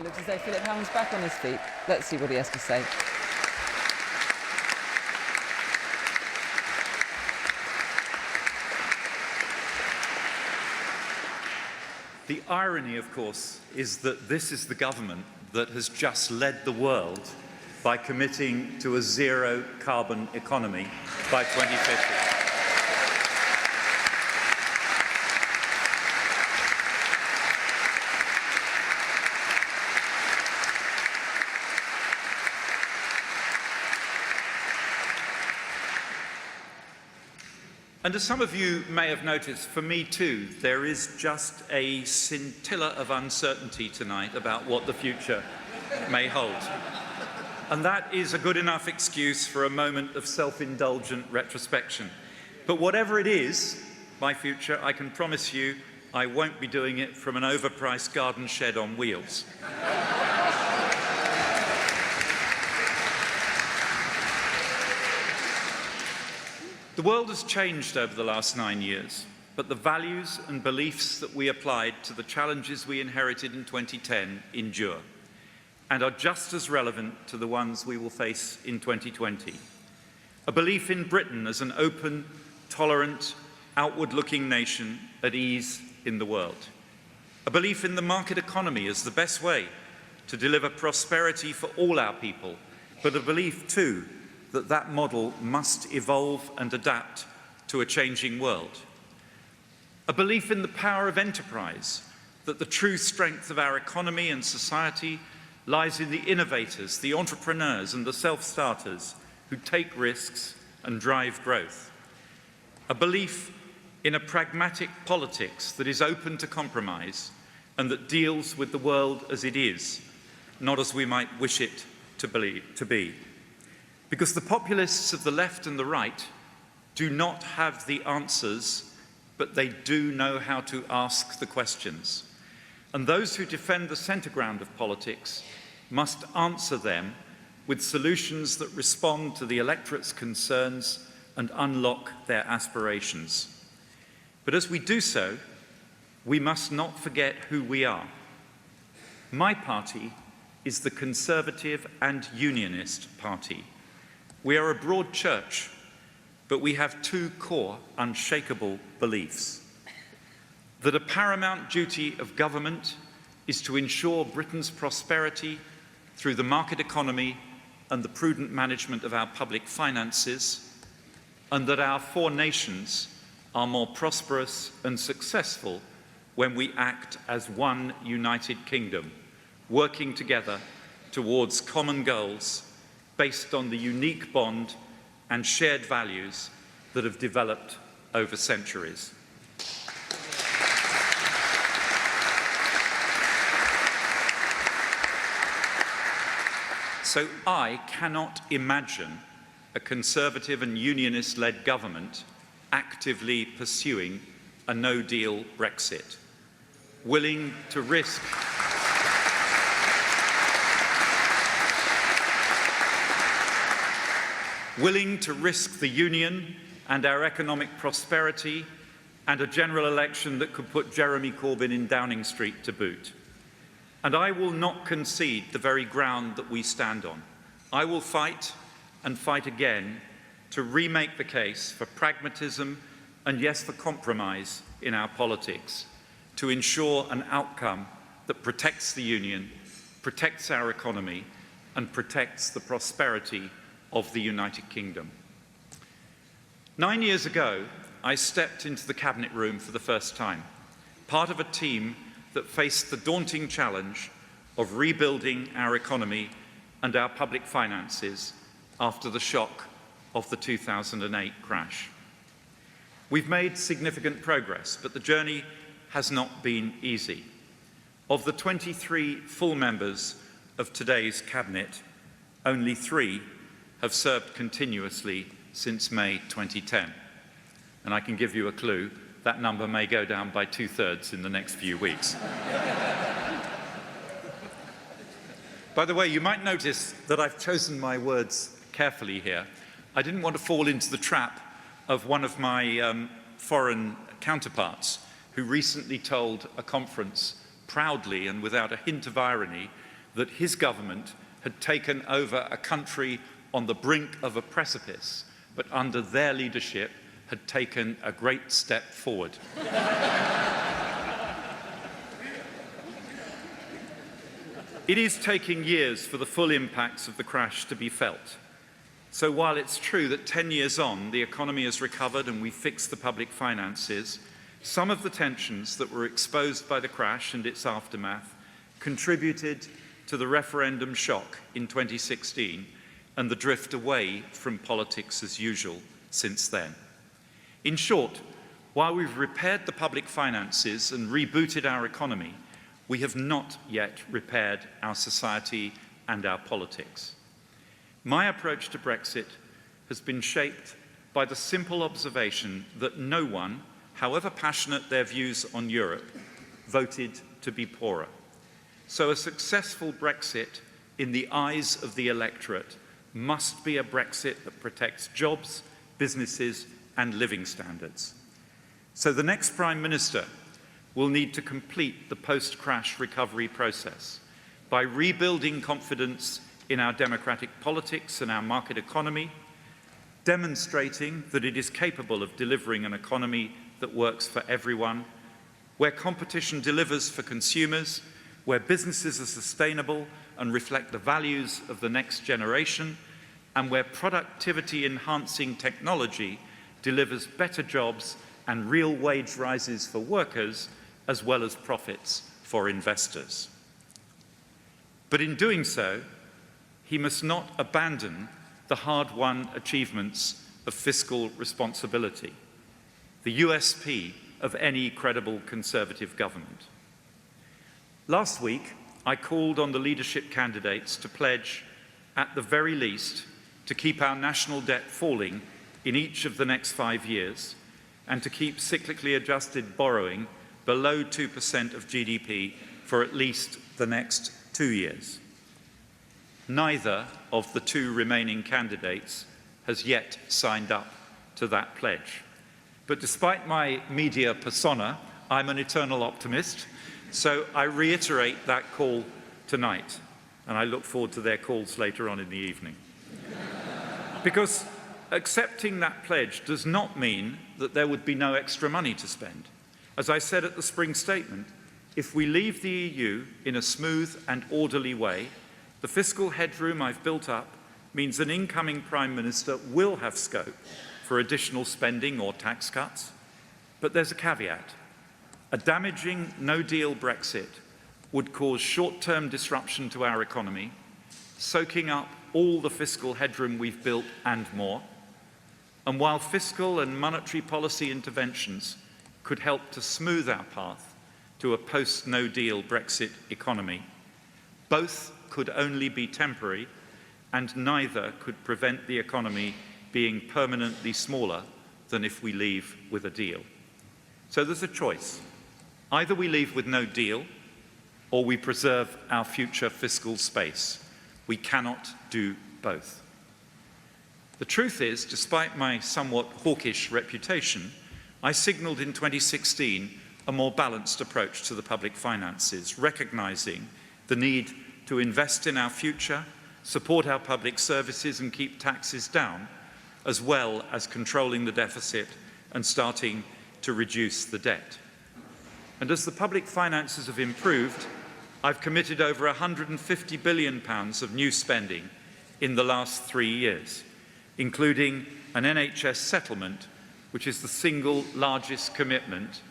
It looks as though Philip Hammond's back on his feet. Let's see what he has to say. The irony, of course, is that this is the government that has just led the world by committing to a zero-carbon economy by 2050. And as some of you may have noticed, for me too, there is just a scintilla of uncertainty tonight about what the future may hold. And that is a good enough excuse for a moment of self-indulgent retrospection. But whatever it is, my future, I can promise you I won't be doing it from an overpriced garden shed on wheels. The world has changed over the last 9 years, but the values and beliefs that we applied to the challenges we inherited in 2010 endure and are just as relevant to the ones we will face in 2020. A belief in Britain as an open, tolerant, outward-looking nation at ease in the world. A belief in the market economy as the best way to deliver prosperity for all our people, but a belief too that that model must evolve and adapt to a changing world. A belief in the power of enterprise, that the true strength of our economy and society lies in the innovators, the entrepreneurs and the self-starters who take risks and drive growth. A belief in a pragmatic politics that is open to compromise and that deals with the world as it is, not as we might wish it to be. Because the populists of the left and the right do not have the answers, but they do know how to ask the questions. And those who defend the centre ground of politics must answer them with solutions that respond to the electorate's concerns and unlock their aspirations. But as we do so, we must not forget who we are. My party is the Conservative and Unionist Party. We are a broad church, but we have two core, unshakable beliefs. That a paramount duty of government is to ensure Britain's prosperity through the market economy and the prudent management of our public finances, and that our four nations are more prosperous and successful when we act as one united kingdom, working together towards common goals based on the unique bond and shared values that have developed over centuries. So I cannot imagine a Conservative and Unionist-led government actively pursuing a no-deal Brexit, willing to risk the union and our economic prosperity and a general election that could put Jeremy Corbyn in Downing Street to boot. And I will not concede the very ground that we stand on. I will fight and fight again to remake the case for pragmatism and, yes, for compromise in our politics, to ensure an outcome that protects the union, protects our economy, and protects the prosperity of the United Kingdom. 9 years ago, I stepped into the Cabinet room for the first time, part of a team that faced the daunting challenge of rebuilding our economy and our public finances after the shock of the 2008 crash. We've made significant progress, but the journey has not been easy. Of the 23 full members of today's Cabinet, only 3 have served continuously since May 2010. And I can give you a clue, that number may go down by 2/3 in the next few weeks. By the way, you might notice that I've chosen my words carefully here. I didn't want to fall into the trap of one of my foreign counterparts who recently told a conference proudly and without a hint of irony that his government had taken over a country on the brink of a precipice, but under their leadership had taken a great step forward. It is taking years for the full impacts of the crash to be felt. So while it's true that 10 years on, the economy has recovered and we fixed the public finances, some of the tensions that were exposed by the crash and its aftermath contributed to the referendum shock in 2016 and the drift away from politics as usual since then. In short, while we've repaired the public finances and rebooted our economy, we have not yet repaired our society and our politics. My approach to Brexit has been shaped by the simple observation that no one, however passionate their views on Europe, voted to be poorer. So a successful Brexit, in the eyes of the electorate, must be a Brexit that protects jobs, businesses, and living standards. So the next Prime Minister will need to complete the post-crash recovery process by rebuilding confidence in our democratic politics and our market economy, demonstrating that it is capable of delivering an economy that works for everyone, where competition delivers for consumers, where businesses are sustainable and reflect the values of the next generation, and where productivity-enhancing technology delivers better jobs and real wage rises for workers, as well as profits for investors. But in doing so, he must not abandon the hard-won achievements of fiscal responsibility, the USP of any credible Conservative government. Last week, I called on the leadership candidates to pledge, at the very least, to keep our national debt falling in each of the next 5 years and to keep cyclically adjusted borrowing below 2% of GDP for at least the next 2 years. Neither of the two remaining candidates has yet signed up to that pledge. But despite my media persona, I'm an eternal optimist, so I reiterate that call tonight, and I look forward to their calls later on in the evening. Because accepting that pledge does not mean that there would be no extra money to spend. As I said at the spring statement, if we leave the EU in a smooth and orderly way, the fiscal headroom I've built up means an incoming Prime Minister will have scope for additional spending or tax cuts. But there's a caveat. A damaging no-deal Brexit would cause short-term disruption to our economy, soaking up all the fiscal headroom we've built and more. And while fiscal and monetary policy interventions could help to smooth our path to a post-no-deal Brexit economy, both could only be temporary, and neither could prevent the economy being permanently smaller than if we leave with a deal. So there's a choice. Either we leave with no deal, or we preserve our future fiscal space. We cannot do both. The truth is, despite my somewhat hawkish reputation, I signalled in 2016 a more balanced approach to the public finances, recognising the need to invest in our future, support our public services and keep taxes down, as well as controlling the deficit and starting to reduce the debt. And as the public finances have improved, I've committed over £150 billion of new spending in the last 3 years, including an NHS settlement, which is the single largest commitment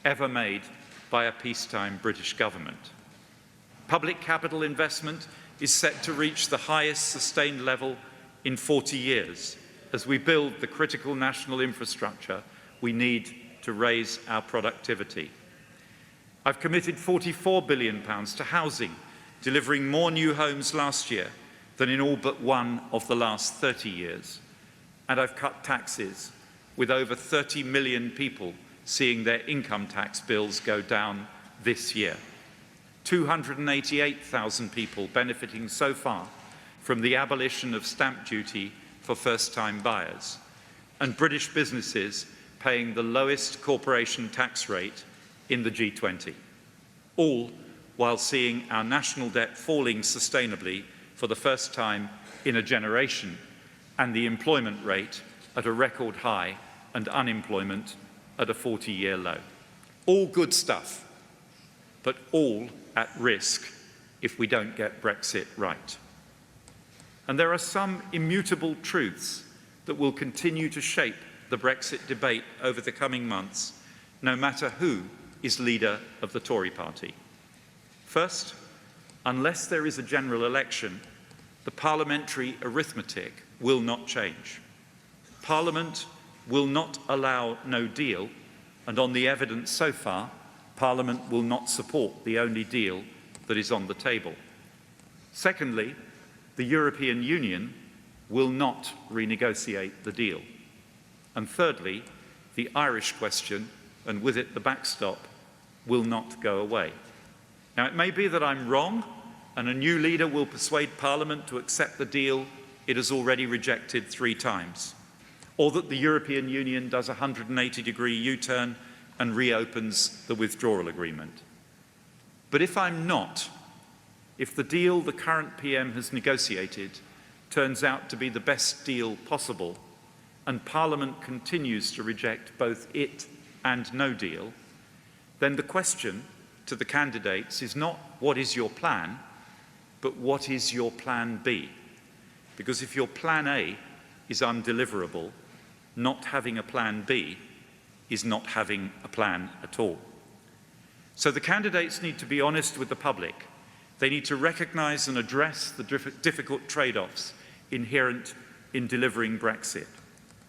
ever made by a peacetime British government. Public capital investment is set to reach the highest sustained level in 40 years as we build the critical national infrastructure we need to raise our productivity. I've committed £44 billion to housing, delivering more new homes last year than in all but one of the last 30 years. And I've cut taxes, with over 30 million people seeing their income tax bills go down this year. 288,000 people benefiting so far from the abolition of stamp duty for first-time buyers, and British businesses paying the lowest corporation tax rate in the G20, all while seeing our national debt falling sustainably for the first time in a generation, and the employment rate at a record high and unemployment at a 40-year low. All good stuff, but all at risk if we don't get Brexit right. And there are some immutable truths that will continue to shape the Brexit debate over the coming months, no matter who is leader of the Tory party. First, unless there is a general election, the parliamentary arithmetic will not change. Parliament will not allow no deal, and on the evidence so far, Parliament will not support the only deal that is on the table. Secondly, the European Union will not renegotiate the deal. And thirdly, the Irish question, and with it the backstop, will not go away. Now, it may be that I'm wrong, and a new leader will persuade Parliament to accept the deal it has already rejected 3 times, or that the European Union does a 180-degree U-turn and reopens the withdrawal agreement. But if I'm not, if the deal the current PM has negotiated turns out to be the best deal possible, and Parliament continues to reject both it and no deal, then the question to the candidates is not what is your plan, but what is your plan B? Because if your plan A is undeliverable, not having a plan B is not having a plan at all. So the candidates need to be honest with the public. They need to recognise and address the difficult trade-offs inherent in delivering Brexit.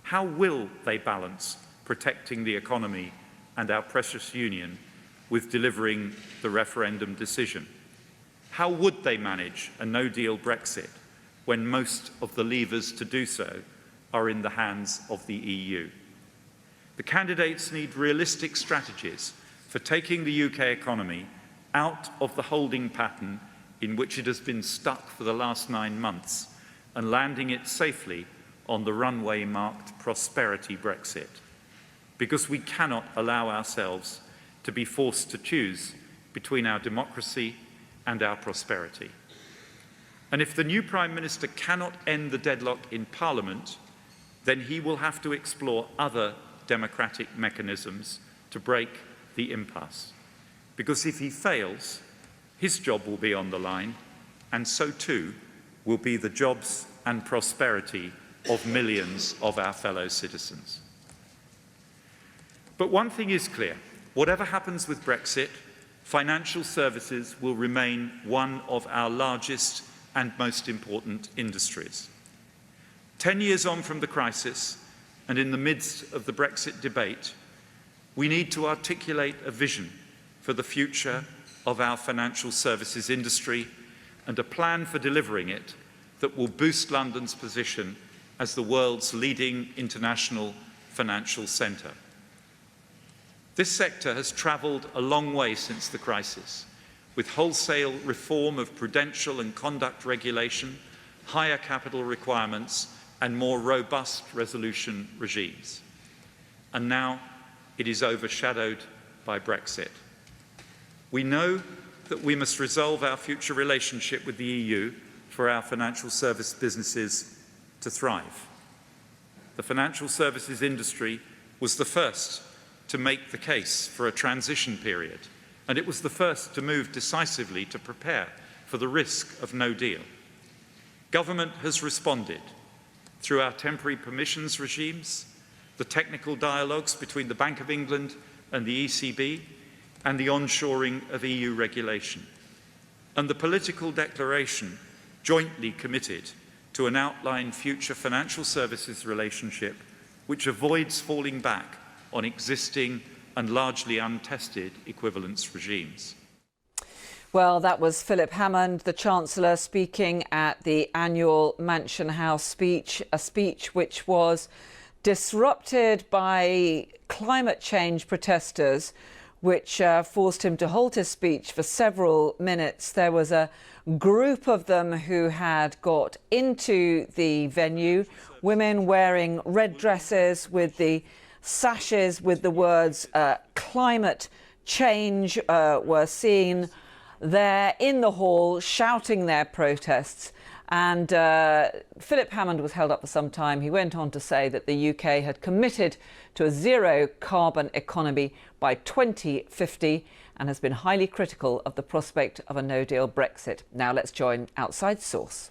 How will they balance protecting the economy and our precious union with delivering the referendum decision? How would they manage a no-deal Brexit when most of the levers to do so are in the hands of the EU? The candidates need realistic strategies for taking the UK economy out of the holding pattern in which it has been stuck for the last 9 months and landing it safely on the runway marked prosperity Brexit. Because we cannot allow ourselves to be forced to choose between our democracy and our prosperity. And if the new Prime Minister cannot end the deadlock in Parliament, then he will have to explore other democratic mechanisms to break the impasse. Because if he fails, his job will be on the line, and so too will be the jobs and prosperity of millions of our fellow citizens. But one thing is clear: whatever happens with Brexit, financial services will remain one of our largest and most important industries. 10 years on from the crisis, and in the midst of the Brexit debate, we need to articulate a vision for the future of our financial services industry and a plan for delivering it that will boost London's position as the world's leading international financial centre. This sector has travelled a long way since the crisis, with wholesale reform of prudential and conduct regulation, higher capital requirements, and more robust resolution regimes. And now it is overshadowed by Brexit. We know that we must resolve our future relationship with the EU for our financial service businesses to thrive. The financial services industry was the first to make the case for a transition period, and it was the first to move decisively to prepare for the risk of no deal. Government has responded through our temporary permissions regimes, the technical dialogues between the Bank of England and the ECB, and the onshoring of EU regulation, and the political declaration jointly committed to an outlined future financial services relationship which avoids falling back on existing and largely untested equivalence regimes. Well, that was Philip Hammond, the Chancellor, speaking at the annual Mansion House speech, a speech which was disrupted by climate change protesters, which forced him to halt his speech for several minutes. There was a group of them who had got into the venue, women wearing red dresses with the sashes with the words climate change were seen there in the hall shouting their protests. And Philip Hammond was held up for some time. He went on to say that the UK had committed to a zero carbon economy by 2050 and has been highly critical of the prospect of a no-deal Brexit. Now let's join Outside Source.